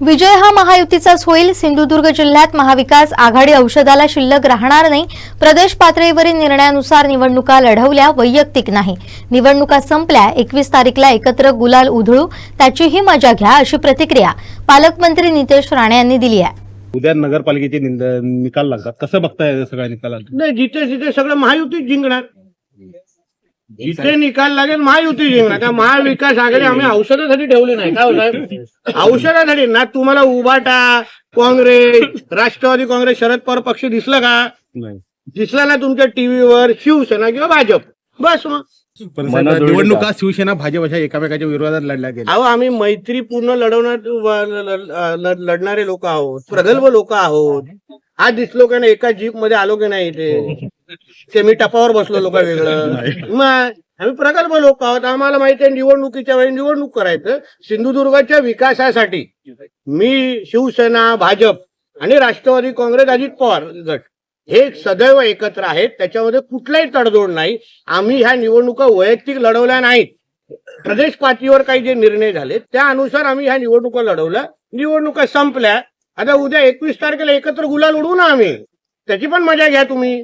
विजय हा महायुतीचाच होईल। सिंधुदुर्ग जिल्ह्यात महाविकास आघाडी औषधाला शिल्लक राहणार नाही। प्रदेश पातळीवरील निर्णयानुसार निवडणुका लढवल्या, वैयक्तिक नाही। निवडणुका संपल्या, 21 तारीखला एकत्र गुलाल उधळू, त्याचीही मजा घ्या, अशी प्रतिक्रिया पालकमंत्री नितेश राणे यांनी दिली आहे। उद्या नगरपालिकेचे निकाल लागतात, कसं बघताय सगळ्या निकालांना? नाही, जिथे सगळं महायुतीच जिंकणार। जिथे निकाल लागेल महायुती जिंकणार। का महाविकास आघाडी आम्ही औषधासाठी ठेवली नाही का साहेब? औषधासाठी ना। तुम्हाला उभाटा, काँग्रेस, राष्ट्रवादी काँग्रेस, शरद पवार पक्ष दिसलं का? नाही। दिसला ना तुमच्या टीव्हीवर? शिवसेना किंवा भाजप, बस मग। निवडणुका शिवसेना भाजप अशा एकामेकाच्या विरोधात लढल्या गेल्या। अहो, आम्ही मैत्रीपूर्ण लढणारे लोक आहोत, प्रगल्भ लोक आहोत। आज दिसलो का नाही, एका जीप मध्ये आलो की नाही इथे ते मी टपावर बसलो लोक वेगळं। मग आम्ही प्रगल्भ लोक आहोत, आम्हाला माहिती आहे निवडणुकीच्या वेळी निवडणूक करायचं। सिंधुदुर्गाच्या विकासासाठी मी, शिवसेना, भाजप आणि राष्ट्रवादी काँग्रेस, अजित पवार गट हे सदैव एकत्र आहेत। त्याच्यामध्ये कुठलाही तडजोड नाही। आम्ही ह्या निवडणुका वैयक्तिक लढवल्या नाहीत। प्रदेश पातळीवर काही जे निर्णय झाले त्या अनुसार आम्ही ह्या निवडणुका लढवल्या। निवडणुका संपल्या, आता उद्या 21 तारखेला एकत्र गुलाल उडवू ना आम्ही, त्याची पण मजा घ्या तुम्ही।